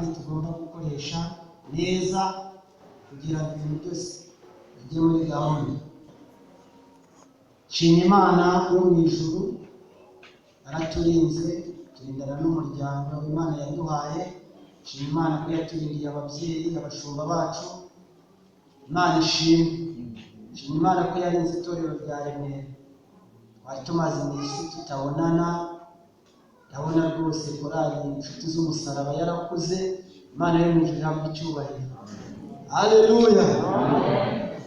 kandi tugomba gukoresha neza kugira ngo ibintu byose bijye muri gahunda. Shima Imana yo mu ijuru, yaraturinze turindana n'umuryango Imana yaduhaye. Shima Imana ko yaturindiye ababyeyi, abashumba bacu. Imana ishimwe. Shima Imana ko yarinze itorero rya Remera. Twari tumaze iminsi tutabonana, ndabona rwose korali inshuti z'umusaraba yarakuze. Imana yo mu ijuru ihabwe icyubahiro. Haleluya.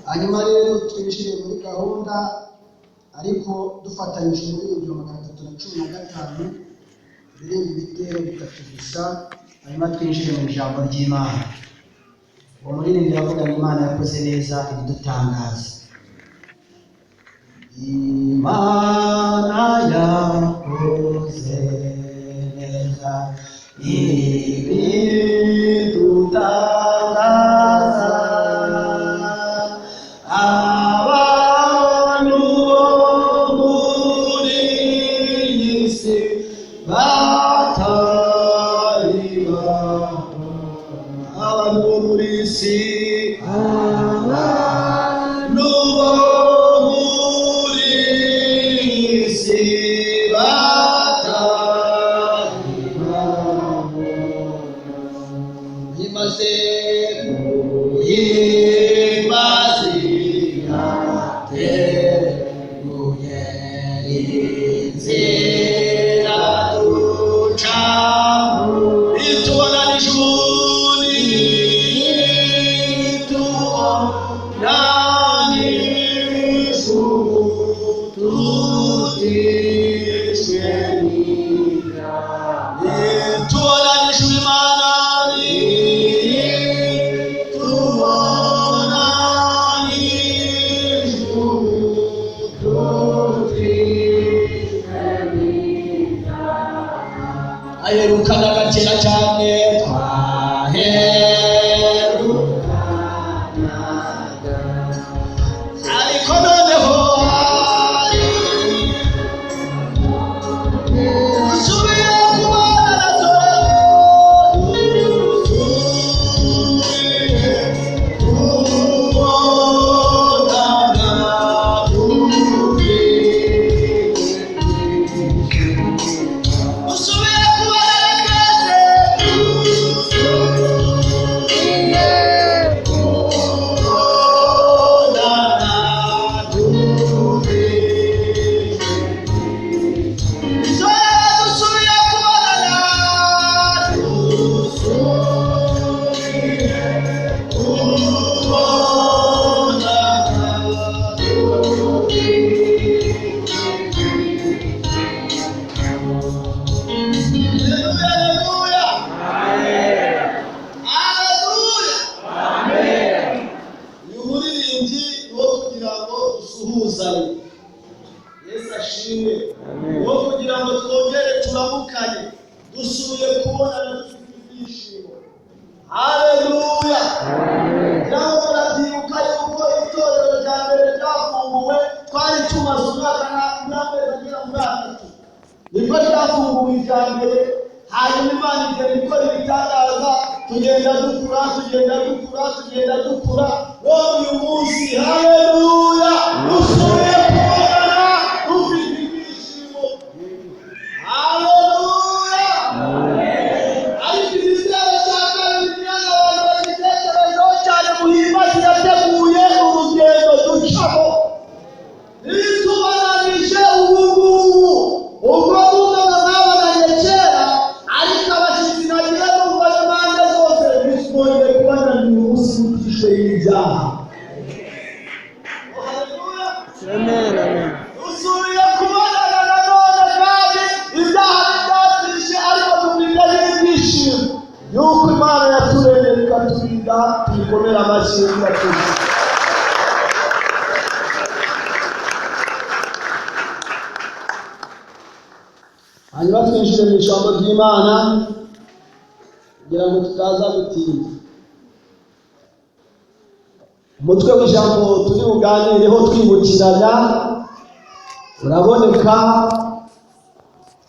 Hanyuma rero twinjire muri gahunda, ariko dufatanyije muri 315 birindi bitero bitatu gusa, hanyuma twinjire mu ijambo ry'Imana. Uwo muririmbyi avuga ngo Imana yakoze neza ibidutangaza. Imana yakoze neza ibidutangaza, abantu muri iyi si batari baho, abantu muri iyi si, abantu muri iyi si batari baho, bimaze yateguye inzira ducamo, itubona n'ijuru, itubona n'ijuru, tutishwe n'ibyaha, itubona n'ijuru Imana, itubona n'ijuru, tutishwe n'ibyaha. Aherukanaga kera cyane, twaherukanaga, ariko noneho dusubiye kubana dusubiye kubonana, dusubiye kubana Yesu ashimwe. Wo kugira ngo twongere turamukanye, dusuye kubonana dufite ibyishimo. Haleluya. Naho murabyibuka yuko itorero rya mbere ryafunguwe, twari tumaze umwaka n'amezi agera muri 3. Nibwo ryafunguwe irya mbere, hanyuma Imana igenda ikora ibitangaza, tugenda dukura. Uyu munsi, haleluya, dusuye kubonana dufite ibyishimo. Haleluya. Ariko ibizaba cya kabiri abantu bagitekerezaho cyane, muhimbazi yateguye urugendo ducamo, itubananije ubungubu. Ubwo bumvaga mwabonanye kera, ariko abashyitsi nagira numva impande zose biswongeye kubananira umunsi mutishwe y'ibyaha. Haleluya. Amen. Dusubiye kubonana nanone kandi ibyaha byatishe, ariko dufite n'ibyishimo yuko Imana yaturemeye ikaturinda. Tuyikomere amashyi y'agaciro. Hanyuma twinjire mu ijambo ry'Imana kugira ngo tutaza gutinda. Umutwe w'ijambo turi buganireho twibukiranya uraboneka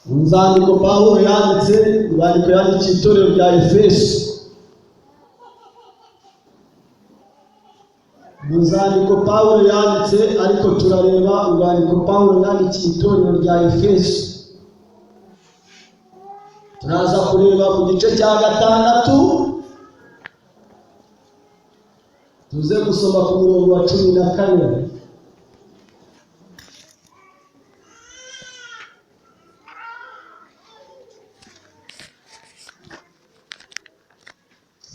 mu nzandiko Pawulo yanditse, urwandiko yandikiye itorero rya Efeso. Urwandiko Pawulo yanditse, ariko turareba urwandiko Pawulo yandikiye itorero rya Efeso. Turaza kureba mu gice cya 6, tuze gusoma ku murongo wa 14.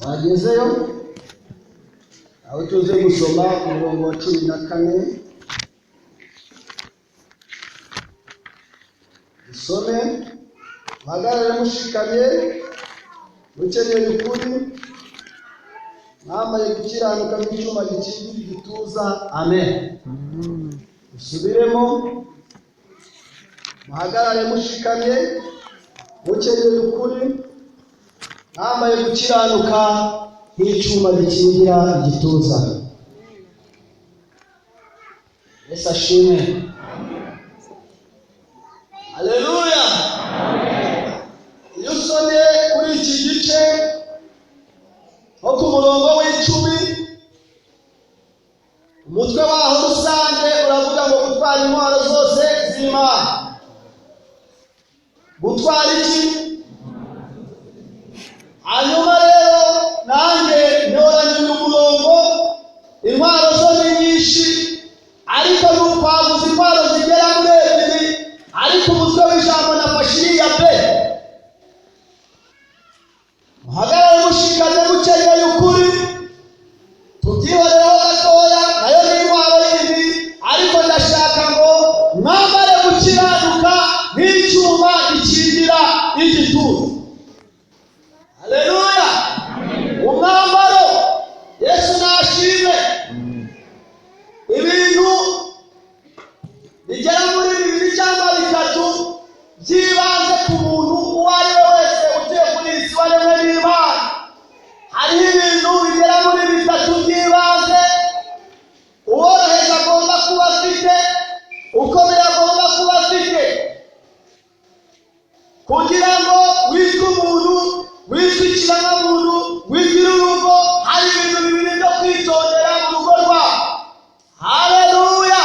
Wagezeyo? Aho tuze gusoma ku murongo wa 14. Dusome: muhagarare mushikamye, mukenyeye ukuri, mwambaye gukiranuka nk'icyuma gikingira igituza. Amen. Dusubiremo: muhagarare mushikamye, mukenyeye ukuri, mwambaye gukiranuka nk'icyuma gikingira igituza. Yesu ashimwe. Haleluya. Iyo usomye kuri iki gice nko ku murongo w'10, umutwe waho rusange uravuga ngo gutwara intwaro zose z'Imana. Gutwara iki? Hanyuma rero nanjye ntoranyije umurongo, intwaro zo ni nyinshi, ariko n'utwavuze intwaro zigera muri 2, ariko umutwe w'ijambo nafashe iriya pe. Muhagarare mushikamye, mukenyeye ukuri. Tubyihoreho gatoya, nayo ni intwaro yindi, ariko ndashaka ngo mwambare gukiranuka nk'icyuma gikingira igituza. Haleluya. Umwambaro Yesu nashimwe. Ibintu bigera muri 2 cyangwa 3 byibanze ku muntu uwo ari we wese utuye kuri isi waremwe n'Imana. Hari ibintu bigera muri 3 byibanze uworoheje agomba kuba afite, ukomeye agomba kuba afite, kugira ngo witwe umuntu, witwe ikiremwamuntu, wigire urugo. Hari ibintu 2 byo kwitondera mu rugo rwawe. Haleluya.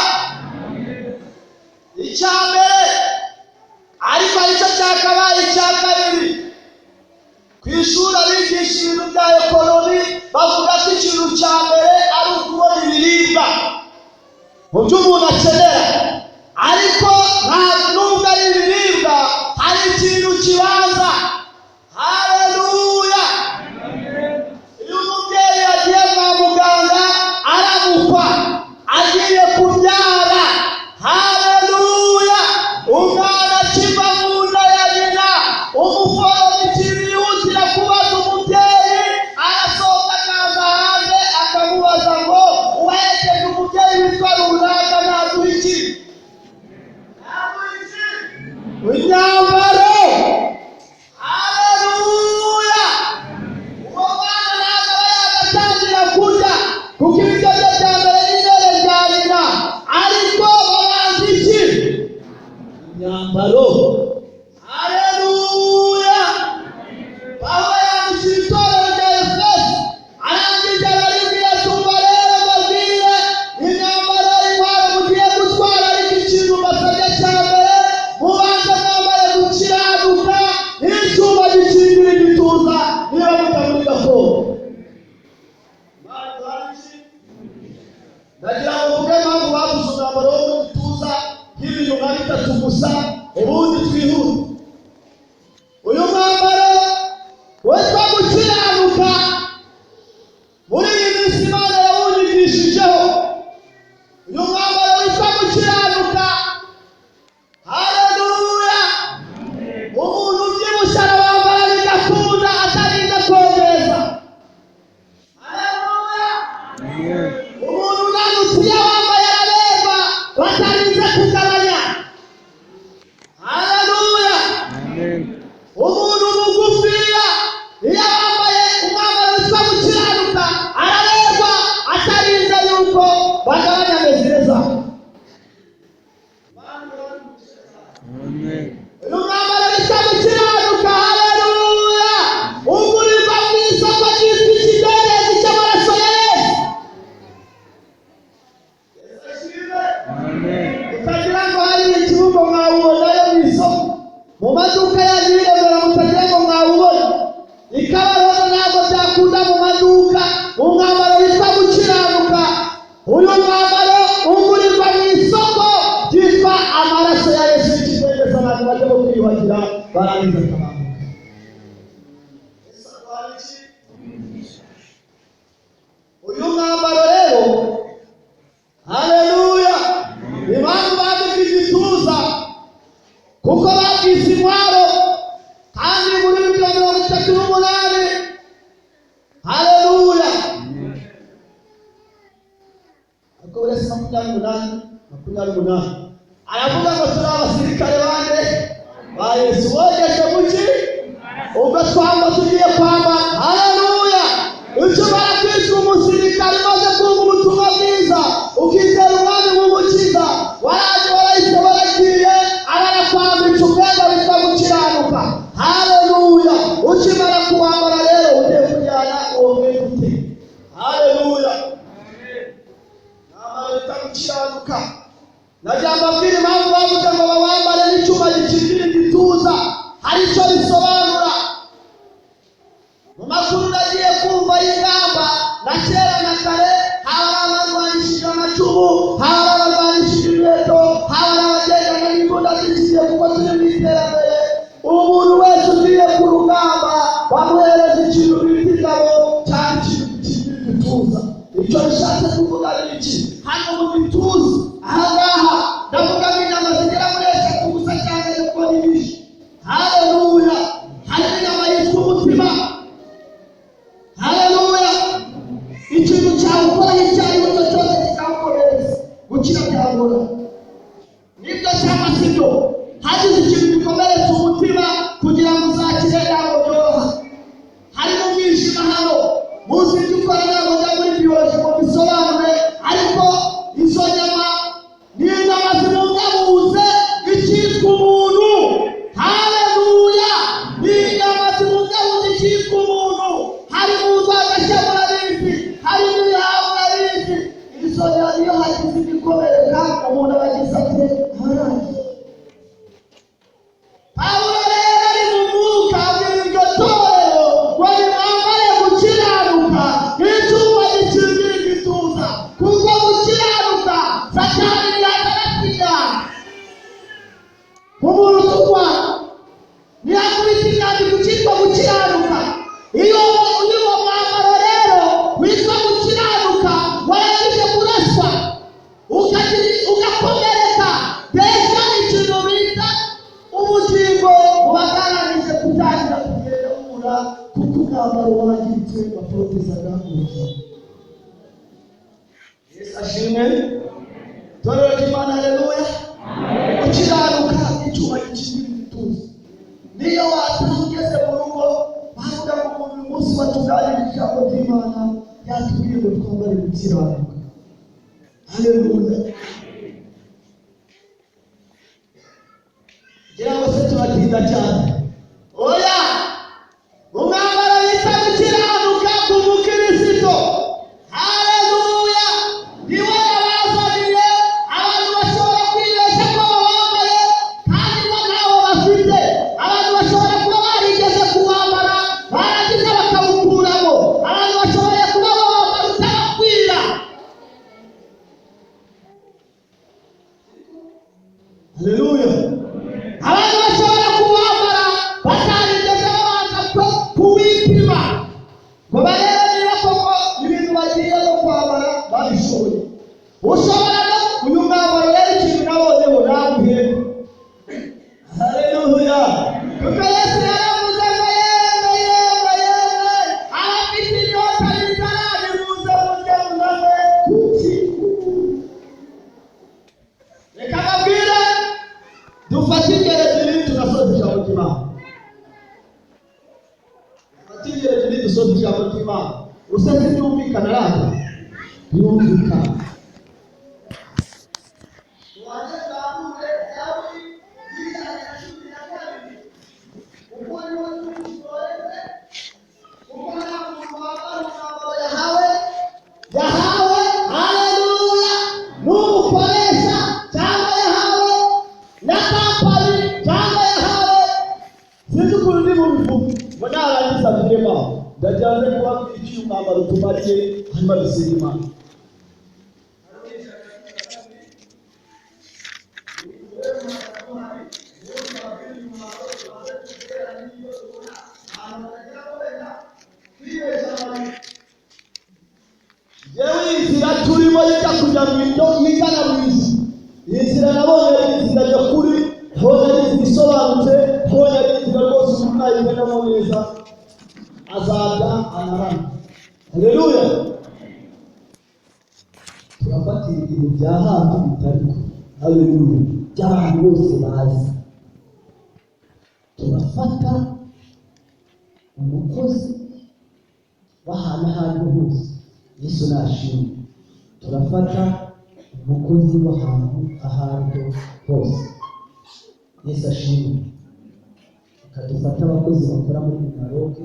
Icya mbere, ariko aricyo cyakabaye icya kabiri, ku ishuri abigisha ibintu bya ekonomi bavuga ko ikintu cya mbere ari ukubona ibiribwa mu byo umuntu akenera. Ariko nubwo ari ibiribwa, hari ikintu kibanza. Haleluya. Iyo umubyeyi agiye kwa muganga aramukwa, agiye kubyara, haleluya, umwana akiva mu nda ya nyina, umuforomo ikintu yihutira kubaza umubyeyi, arasohoka akaza hanze akamubaza ngo uwaherekeje umubyeyi witwa runaka naduha iki? Imyambaro. Haleluya. Uwo mwana ntabwo aba yagatangira kurya, kuko ibiryo bye bya mbere n'ibere rya nyina, ariko babanza iki? Imyambaro. Haleluya. Pawulo yandikira itorero rya Efeso, arangije araribwira ati umva rero mbabwire imyambaro y'intwaro mugiye gutwara, ariko ikintu mbasabye cya mbere, mubanze mwambare gukiranuka nk'icyuma gikingira igituza, niba mutamuri gakondo. Ndagira ngo mvuge mpamvu babuze umwambaro wo mu gituza nk'ibintu nka 3 gusa, ubundi twihute. Uyu mwambaro witwa gukiranuka, muri iyi minsi Imana yawunyigishije. Uyu mwambaro witwa gukiranuka, haleluya, umuntu ubyibushye arawambara bigakunda, atarinda kwemeza. Haleluya. Umuntu unanutse iyo awambaye arareba, batarinze kugabanya. Haleluya. mu maduka yanyiremera mutagira ngo mwawubona. Ikabaroza ntabwo byakunda mu maduka. Umwambaro witwa gukiranuka, uyu mwambaro ugurirwa mu isoko ryitwa amaraso ya Yesu, ikimenyetso abantu bajya bo kwiyuhagira barangiza akabanguka. Uyu mwambaro rero, haleluya, impamvu badufite igituza kuko babyise intwaro, kandi muri 38, haleluya, ariko uretse 28 aravuga ngo turi abasirikare bande ba Yesu, bogeje muki ubwo twamba tugiye kwambara, haleluya. Ushobora kwitwa umusirikare maze kumva ubutumwa bwiza, ukizera umwami w'umukiza, waraje warahise waragiye, ararakwambika umwenda witwa gukiranuka, haleluya. Ukimara kuwambara rero ugiye kujyana uwo mwenda ute, haleluya. Namara witwa gukiranuka, najya mbabwira impamvu bavuze ngo bawambare n'icyuma gikingira igituza, hari icyo bisobanura. Mu makuru nagiye kumva y'ingamba, na kera na kare haba abarwanishije amacumu, haba abarwanishije inkweto, haba abagendana n'imbunda zikiye, kuko turi mu iterambere. Umuntu wese ugiye ku rugamba bamuhereza ikintu bita ingabo cyangwa ikintu gikingira igituza. Icyo bishatse kuvuga ni iki? Hano mu gituza ahangaha ndavuga inyama zigera muri 3 gusa cyane kuko ni nyinshi, haleluya. Hari inyama yitwa umutima, haleluya. Ikintu cyawukora icyayi cyo cyose kikawukomereza gukira byagora, nibyo cyangwa si byo. Hagize ikintu gikomeretsa umutima kugira ngo uzakire ntabwo byoroha. Hari n'umwijima hano, muzi ibyo ukora ntabwo njya muri biyoloji ngo bisobanure, ariko izo nyama ni inyama zibungabunze icyitwa umuntu, haleluya. Ni inyama zibungabunze icyitwa umuntu. Hari umuntu agashyamura n'ifi, hari n'ibihabwa n'ifi. Izo nyama iyo hagize igikomereka umuntu abagize ate, haragiye. Pawulo rero ari mu mwuka abwira iryo torero ngo nimwambare gukiranuka nk'icyuma gikingira igituza, kuko gukiranuka Satani ntiyazarasiga. Umuntu utukwa ntiyakubita inyandiko cyitwa gukiranuka. Iyo uwo mwambaro rero witwa gukiranuka warangije kuraswa ugakomereka, mbese ikintu bita ubugingo bubagaragaje kutangira kugenda bura, kuko umwambaro wangiritse baporotezaga ubugingo. Yesu ashimwe. Torero ry'Imana, haleluya. Gukiranuka icyuma gikingira igituza. Niyo wataha ugeze mu rugo bavuga ngo uyu munsi watuganira ijambo ry'Imana, yatubwiye ngo twambare gukiranuka, haleluya. Gira ngo se turatinda cyane, oya. Umwambaro wita gukiranuka ku mukristo, haleluya, niwo yabazaniye. Abantu bashobora kwibeshya ko bawambaye kandi bo ntawo bafite. Abantu bashobora kuba barigeze kuwambara barangiza bakawukuramo. Abantu bashobora kuba bawambara utabakwira, haleluya. Abantu bashobora kuwambara batarigeze babanza kuwipima ngo barebe niba koko ibintu bagiye no kwambara babishoboye. Ushobora no uyu mwambaro rero ikintu nabonye ngo naguhembe, haleluya. Kuko Yesu yaravuze ngo yewe abafite inyota n'inzara nimuze mujye munanywe ku kivu. Reka mbabwire, dufate ingero ebyiri tugasoza ijambo ry'Imana. Dufate ingero ebyiri dusoza ijambo ry'Imana. Usetse byumvikana rata byumvikana. Tuwaje twamure yawe yijana na 12. Uko niwo tukitoreze, uko nta muntu wambara umwambaro yahawe, haleluya, n'umukoresha cyangwa yahawe na kampani cyangwa yahawe bivuga ngo narangiza birema ndajyane kubabwira icyo umwambaro tumariye hanyuma dusenga Imana. yewe inzira turimo yijya kujya mu iryo yigana mu isi, iyi nzira nabonye ari inzira nyakuri, nabonye ari inzira isobanutse, nabonye ari inzira rwose umuntu ayimenamo neza azajya anarama. Haleluya. turafatira ibintu bya hafi bitari haleluya by'abantu bose bazi. turafata umukozi w'ahantu aho ariho hose, Yesu nashimwe. turafata umukozi w'ahantu aho ariho hose, Yesu ashimwe. tukadufata abakozi bakora muri Maroc,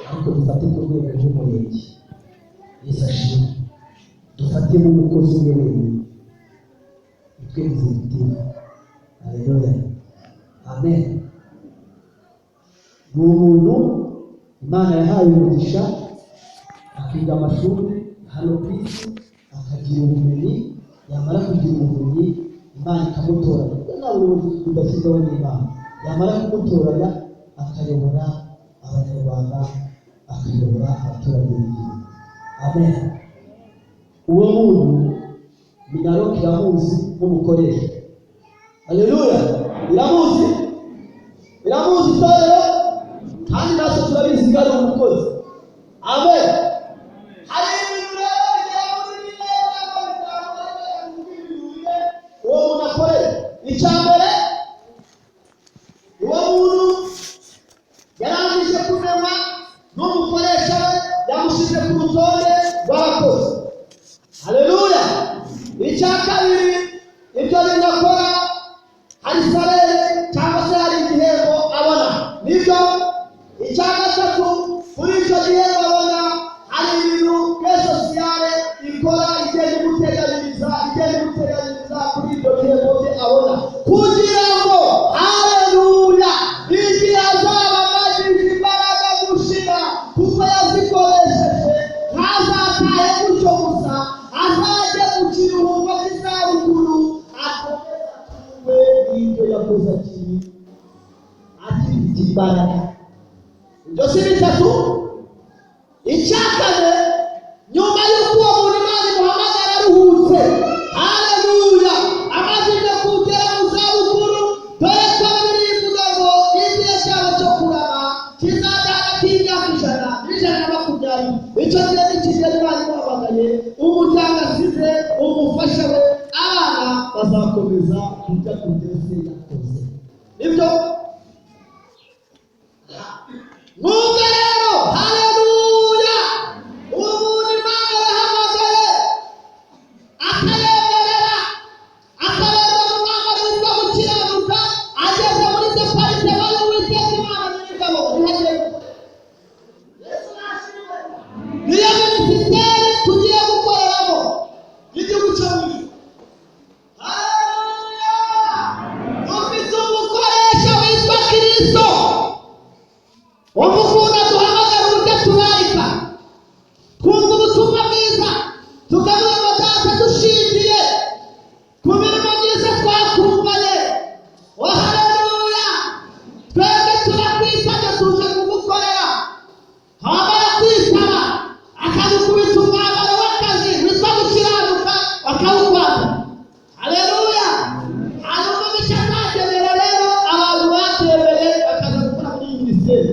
ariko dufate ku rwego rw'umurenge, Yesu ashimwe. dufate n'umukozi w'umurenge, twese dufite. Haleluya, amen. ni umuntu Imana yahaye umugisha akiga amashuri hano ku isi, akagira ubumenyi, yamara kugira ubumenyi Imana ikamutoranya. nta buyobozi budashyizeho n'Imana. yamara kumutoranya akayobora abanyarwanda, akayobora abaturage b'igihugu. Amen. uwo muntu Maroc iramuzi nk'umukoresha. Haleluya, iramuzi itorero, kandi natwe turabizi ko ari umukozi. Amen. hari ibintu rero bigera muri uwo muntu akorera. icya mbere, uwo muntu yarangije kumenywa n'umukoresha we, yamushyize ku rutonde rw'abakozi. Haleluya. icya kabiri, ibyo bintu akora hari salere cyangwa se hari igihembo abona, nibyo. icya gatatu, kuri icyo gihembo abona hari ibintu ke sosiyale ikora igenda imuteganyiriza kuri ibyo bihembo bye abona, kugira ngo haleluya igihe azaba amajije imbaraga gushira kuko yazikoresheje, ntazatahe gutyo gusa, azajye mu kiruhuko cy'izabukuru akomeza atuwe n'ibyo yakoze akifite imbaraga. ibyo si bitatu. icya kane, nyuma y'uko uwo muntu Imana imuhamagara aruhutse, haleluya, amajije kugera mu zabukuru, dore ko Bibiliya ivuga ngo igihe cyabo cyo kurama kizajya hagati y'imyaka 100 na 120. icyo gihe nikigera Imana imuhamagaye, umuryango asize, umufasha we, abana bazakomeza kujya ku byose yakoze. nibyo. Mwumve rero, haleluya, uwo muntu Imana yahamagaye akayemerera, akareba mu mwambaro witwa gukiranuka, ageze muri deparite bari Uwiteka Imana nyir'ingabo ntihagire. Yesu nashimwe. niyo minisiteri tugiye gukoreramo y'igihugu cyacu. Haleluya. dufite umukoresha witwa Kristo, umukunda duhamagara uburyo tubarika, twumva ubutumwa bwiza, tukavuga ngo data dushingiye ku mirimo myiza twakumbanye. Haleluya. twebwe turakwisabye, tuje kugukorera. hamara kwisaba akadukubita umwambaro w'akazi witwa gukiranuka, akawukwambara. Haleluya. hanyuma bityo azagenera rero abantu batemeye bakaza gukora muri iyi minisiteri.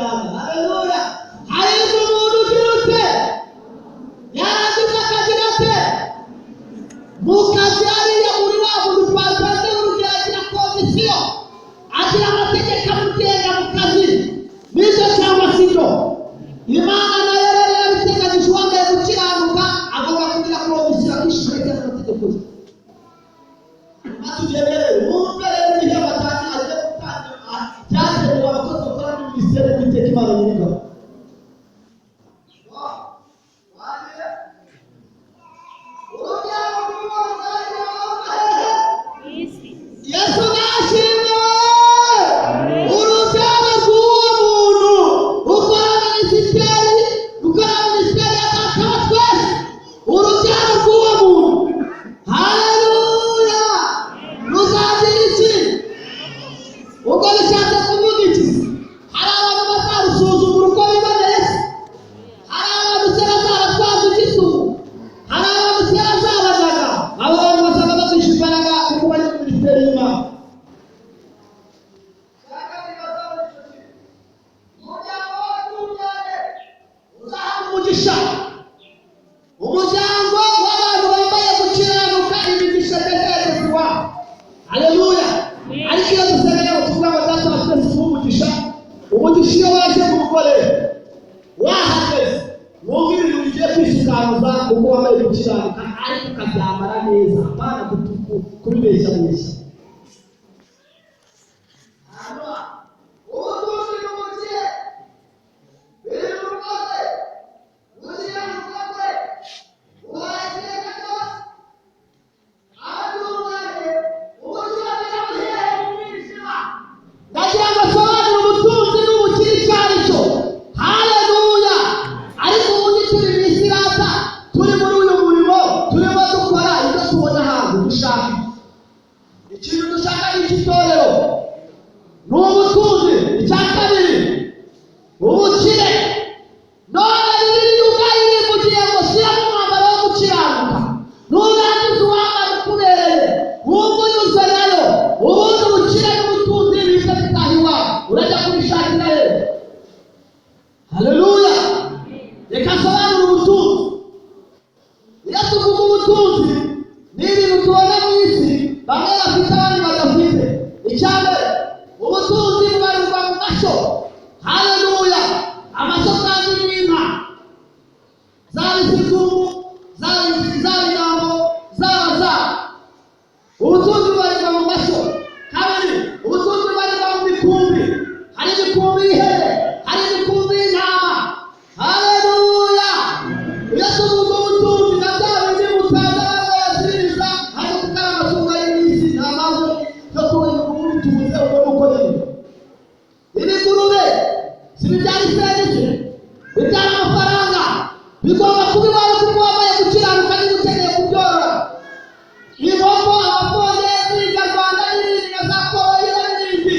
cyane. Haleluya. Hariho umuntu ugira ute yarangiza akagira ate mu kazi hariya muri wa muntu twasanze urugero agira komisiyo agira amategeko amugenga mu kazi n'ibyo cyangwa si byo. Imana nayo rero yabiteganyije uwambaye gukiranuka agomba kugira komisiyo akishyura amategeko ye. Atugendere wumve rero ihe batanye agiye gutangira byagenewe abakozi bakora muri minisiteri y'Uwiteka Imana nyir'ingabo. Yesu nashimwe urubyaro rw'uwo muntu ukora minisiteri ya Data wa twese, urubyaro rw'uwo muntu. Haleluya. Ruzagira iki? Ubwo bishatse kuvuga iki? Hari abantu bazarusuzugura uko biboneye se? Hari abantu se bazaratwaza igitugu? Hari abantu se bazabanaga? Abo bantu basaba bakwisha imbaraga kuko bari muri minisiteri y'Imana. Umugisha, umuryango w'abantu bambaye gukiranuka imigisha itegerezwa. Haleluya. Ariko iyo dusenga tuvuga ngo Data wa twese umugisha, umugisha iyo waje mu mugore wahageze wumva ibintu bigiye kwisukanuza kuko wambaye gukiranuka ariko ukabyambara neza, apana kubibeshya beshya. Ubutunzi n'ubukire biri mu rwose gukiranuka kwe uwagireka cyose abatunganye ubukire bw'abahereye mu mwijima. Ndagira ngo asobanure ubutunzi n'ubukire icyo ari cyo. Haleluya. Ariko ubundi turi mu isi rata, turi muri uyu murimo turimo dukora ibyo tubona hanze dushaka. Ikintu dushaka ni icy'itorero ni ubutunzi. Icya kabiri ubukire. None Bibiliya ubwayo irivugiye ngo shyiramo umwambaro wo gukiranuka, nurangiza uwambara ukubereye wumva unyuze nayo, ubundi ubukire n'ubutunzi biza bitaha iwawe urajya kubishakira rero. Haleluya. Reka nsobanure ubutunzi. Iyo tuvuga ubutunzi ni ibintu tubona mu isi bamwe bafite abandi badafite. Icya mbere ubutunzi bubarirwa mu mashyo. Haleluya. Amashyo kandi ni inka, zaba iz'inzungu, zaba inyambo, zaba ubutunzi bubarirwa mu mashyo. Kabiri ubutunzi bubarirwa mu mikumbi. Hari imikumbi y'ihene, hari imikumbi y'intama. Haleluya. Iyo tuvuga ubutunzi na bya bindi mutaza bayaziriza hari gukora amatungo y'isi nta mpamvu yo kubona ubundi tubuze ubwo nuko nyine. Ibigurube si bibyara isengesho, bibyara amafaranga, bigomba kuba iwawe kuko wambaye gukiranuka niba ukeneye kubyorora. Inkoko, amapondezi, inyarwanda n'ibindi na za korohera n'ibindi,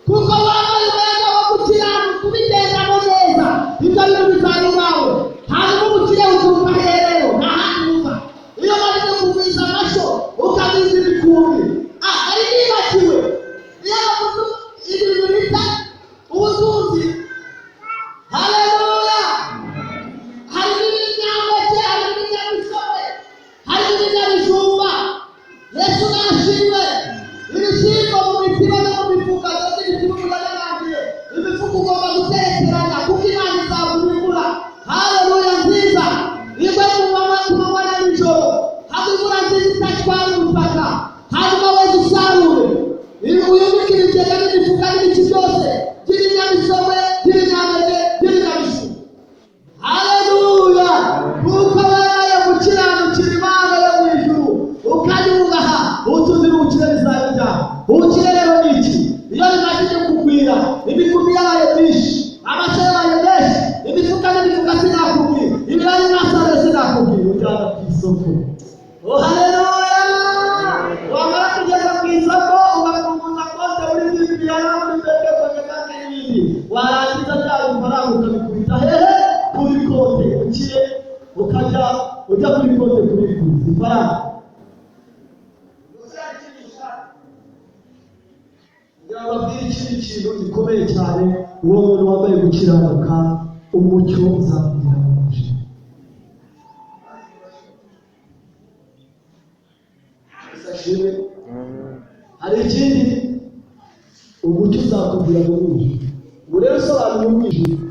kuko wambaye umwenda wo gukiranuka ubigendamo neza, ibyo bintu bizana iwawe. Hanyuma ubukire buturuka hehe? Nta handi buva. Iyo bamaze kugwiza amashyo ukagwiza imikumbi, ari nibagiwe iyo bavuze ibintu bita ubutunzi. Haleluya. Hari n'ibinyampeke, hari n'ibinyamisogwe, hari n'ibinyabijumba. Yesu nashimwe. Ibishyimbo mu mitiba no mu mifuka, ndetse ibishyimbo muzanyamangiye imifuka ugomba guterekeranya kuko Imana izabura. Haleluya nziza igwe ku manywa na nijoro, haba imvura nziza itatwara ubutaka, hanyuma wese usarure uyubike ibigega n'imifuka n'ibiki byose by'ibinyamisogwe, by'ibinyampeke, by'ibinyabijumba. Haleluya. Kuko waraye gukiranukira Imana yo mu ijuru ukayubaha, ubutunzi n'ubukire bizabijyaho. Ubukire rero ni iki? Iyo bimajije kugwira, imikumbi yabaye myinshi, amashyo yabaye menshi, imifuka n'imifuka sinakubwira, ibirayi n'asaze sinakubwira, ujyana ku isoko. Haleluya. Wamara kugeza ku isoko ugafunguza konte muri Bibiliya no muri Beke Konyegake n'ibindi, warangiza bya bifaranga ukabikubita hehe? Kuri konte. Ukire ukajya ujya kuri konte kubikuza ifaranga. yababwira ikindi kintu gikomeye cyane, uwo muntu wambaye gukiranuka umucyo uzamugera mu mwijima. Hari ikindi, umucyo uzakubwira mu mwijima. Ubu rero usobanura umwijima,